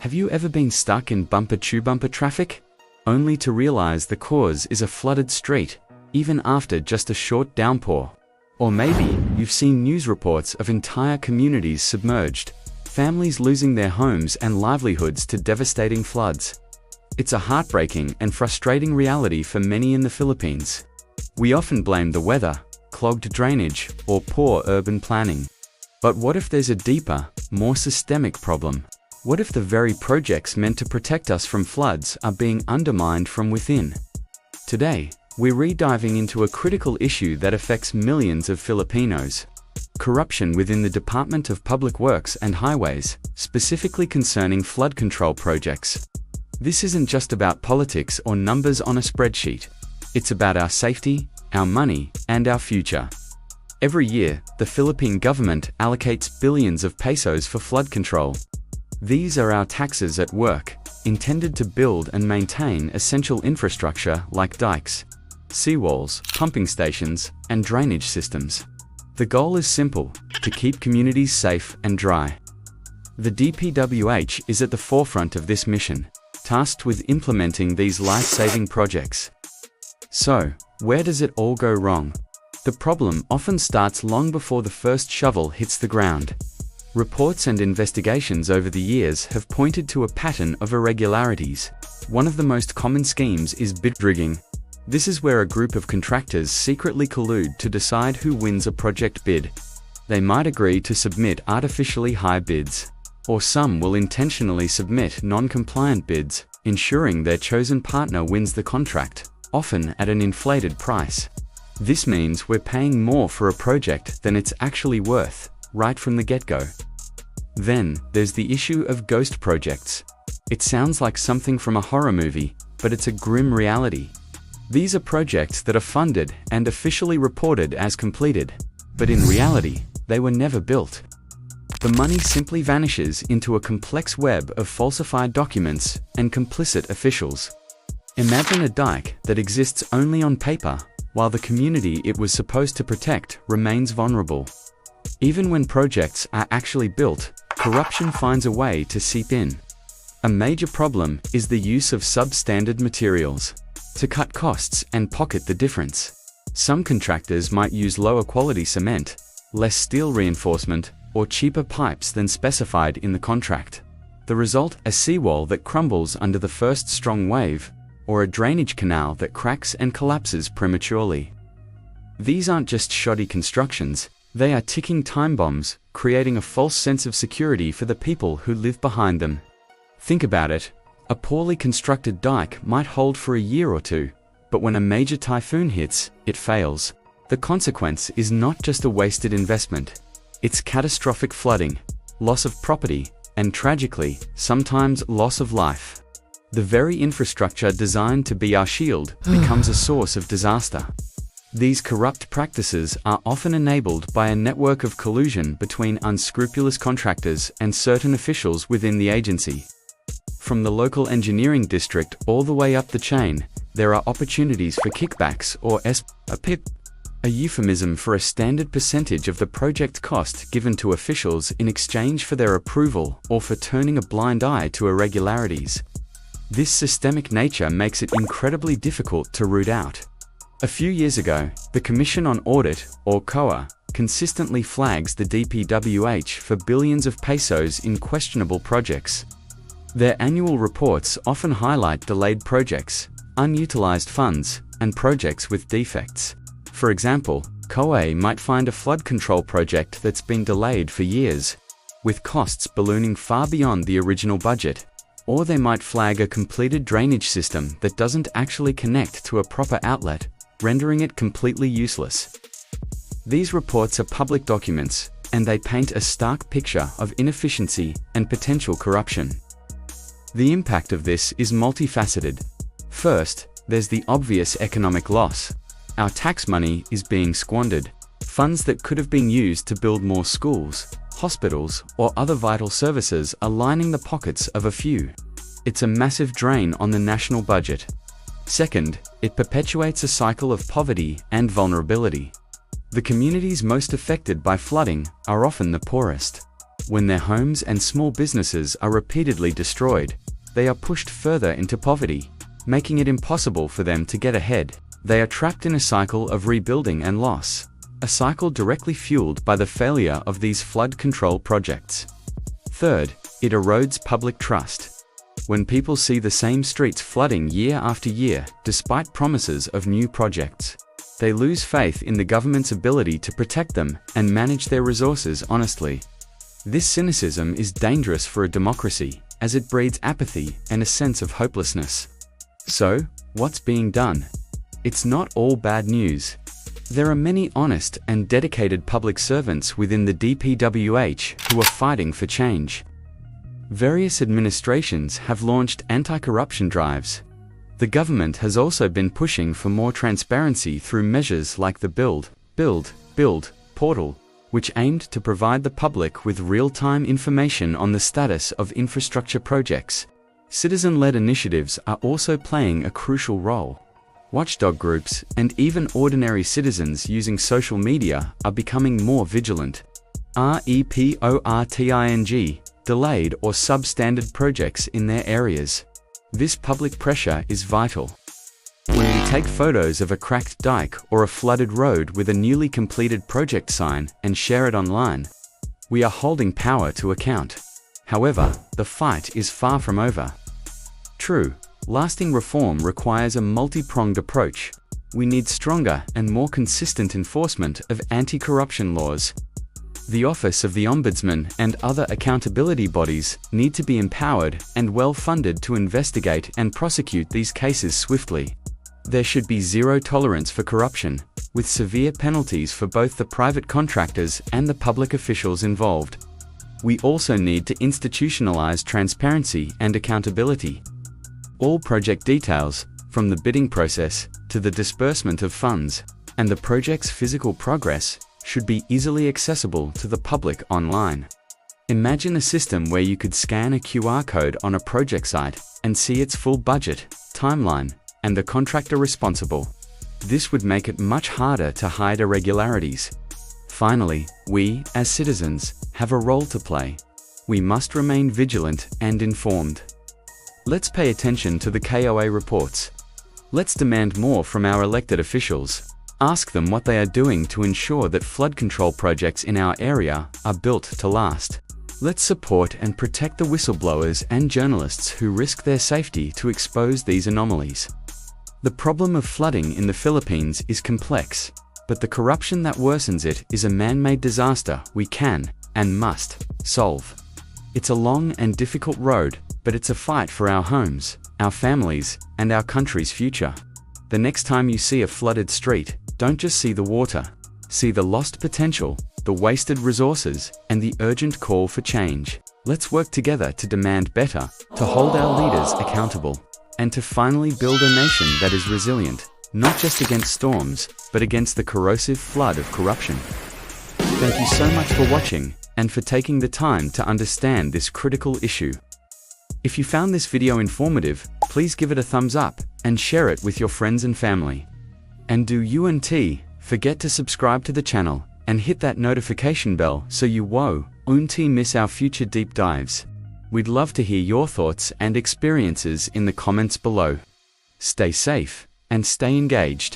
Have you ever been stuck in bumper-to-bumper traffic, only to realize the cause is a flooded street, even after just a short downpour? Or maybe you've seen news reports of entire communities submerged, families losing their homes and livelihoods to devastating floods. It's a heartbreaking and frustrating reality for many in the Philippines. We often blame the weather, clogged drainage, or poor urban planning. But what if there's a deeper, more systemic problem? What if the very projects meant to protect us from floods are being undermined from within? Today, we're re-diving into a critical issue that affects millions of Filipinos: corruption within the Department of Public Works and Highways, specifically concerning flood control projects. This isn't just about politics or numbers on a spreadsheet. It's about our safety, our money, and our future. Every year, the Philippine government allocates billions of pesos for flood control. These are our taxes at work, intended to build and maintain essential infrastructure like dikes, seawalls, pumping stations, and drainage systems. The goal is simple: to keep communities safe and dry. The DPWH is at the forefront of this mission, tasked with implementing these life-saving projects. So, where does it all go wrong? The problem often starts long before the first shovel hits the ground. Reports and investigations over the years have pointed to a pattern of irregularities. One of the most common schemes is bid rigging. This is where a group of contractors secretly collude to decide who wins a project bid. They might agree to submit artificially high bids, or some will intentionally submit non-compliant bids, ensuring their chosen partner wins the contract, often at an inflated price. This means we're paying more for a project than it's actually worth, right from the get-go. Then, there's the issue of ghost projects. It sounds like something from a horror movie, but it's a grim reality. These are projects that are funded and officially reported as completed, but in reality, they were never built. The money simply vanishes into a complex web of falsified documents and complicit officials. Imagine a dike that exists only on paper, while the community it was supposed to protect remains vulnerable. Even when projects are actually built, corruption finds a way to seep in. A major problem is the use of substandard materials to cut costs and pocket the difference. Some contractors might use lower quality cement, less steel reinforcement, or cheaper pipes than specified in the contract. The result: a seawall that crumbles under the first strong wave, or a drainage canal that cracks and collapses prematurely. These aren't just shoddy constructions, they are ticking time bombs, creating a false sense of security for the people who live behind them. Think about it. A poorly constructed dike might hold for a year or two, but when a major typhoon hits, it fails. The consequence is not just a wasted investment. It's catastrophic flooding, loss of property, and tragically, sometimes loss of life. The very infrastructure designed to be our shield becomes a source of disaster. These corrupt practices are often enabled by a network of collusion between unscrupulous contractors and certain officials within the agency. From the local engineering district all the way up the chain, there are opportunities for kickbacks or a PIP, a euphemism for a standard percentage of the project cost given to officials in exchange for their approval or for turning a blind eye to irregularities. This systemic nature makes it incredibly difficult to root out. A few years ago, the Commission on Audit, or COA, consistently flags the DPWH for billions of pesos in questionable projects. Their annual reports often highlight delayed projects, unutilized funds, and projects with defects. For example, COA might find a flood control project that's been delayed for years, with costs ballooning far beyond the original budget. Or they might flag a completed drainage system that doesn't actually connect to a proper outlet, rendering it completely useless. These reports are public documents, and they paint a stark picture of inefficiency and potential corruption. The impact of this is multifaceted. First, there's the obvious economic loss. Our tax money is being squandered. Funds that could have been used to build more schools, hospitals, or other vital services are lining the pockets of a few. It's a massive drain on the national budget. Second, it perpetuates a cycle of poverty and vulnerability. The communities most affected by flooding are often the poorest. When their homes and small businesses are repeatedly destroyed, they are pushed further into poverty, making it impossible for them to get ahead. They are trapped in a cycle of rebuilding and loss, a cycle directly fueled by the failure of these flood control projects. Third, it erodes public trust. When people see the same streets flooding year after year, despite promises of new projects, they lose faith in the government's ability to protect them and manage their resources honestly. This cynicism is dangerous for a democracy, as it breeds apathy and a sense of hopelessness. So, what's being done? It's not all bad news. There are many honest and dedicated public servants within the DPWH who are fighting for change. Various administrations have launched anti-corruption drives. The government has also been pushing for more transparency through measures like the Build portal, which aimed to provide the public with real-time information on the status of infrastructure projects. Citizen-led initiatives are also playing a crucial role. Watchdog groups and even ordinary citizens using social media are becoming more vigilant. Reporting delayed or substandard projects in their areas. This public pressure is vital. When we take photos of a cracked dike or a flooded road with a newly completed project sign and share it online, we are holding power to account. However, the fight is far from over. True, lasting reform requires a multi-pronged approach. We need stronger and more consistent enforcement of anti-corruption laws. The Office of the Ombudsman and other accountability bodies need to be empowered and well-funded to investigate and prosecute these cases swiftly. There should be zero tolerance for corruption, with severe penalties for both the private contractors and the public officials involved. We also need to institutionalize transparency and accountability. All project details, from the bidding process to the disbursement of funds, and the project's physical progress, should be easily accessible to the public online. Imagine a system where you could scan a QR code on a project site and see its full budget, timeline, and the contractor responsible. This would make it much harder to hide irregularities. Finally, we, as citizens, have a role to play. We must remain vigilant and informed. Let's pay attention to the KOA reports. Let's demand more from our elected officials. Ask them what they are doing to ensure that flood control projects in our area are built to last. Let's support and protect the whistleblowers and journalists who risk their safety to expose these anomalies. The problem of flooding in the Philippines is complex, but the corruption that worsens it is a man-made disaster we can and must solve. It's a long and difficult road, but it's a fight for our homes, our families, and our country's future. The next time you see a flooded street, don't just see the water. See the lost potential, the wasted resources, and the urgent call for change. Let's work together to demand better, to hold our leaders accountable, and to finally build a nation that is resilient, not just against storms, but against the corrosive flood of corruption. Thank you so much for watching, and for taking the time to understand this critical issue. If you found this video informative, please give it a thumbs up, and share it with your friends and family. And do forget to subscribe to the channel, and hit that notification bell so you won't miss our future deep dives. We'd love to hear your thoughts and experiences in the comments below. Stay safe, and stay engaged.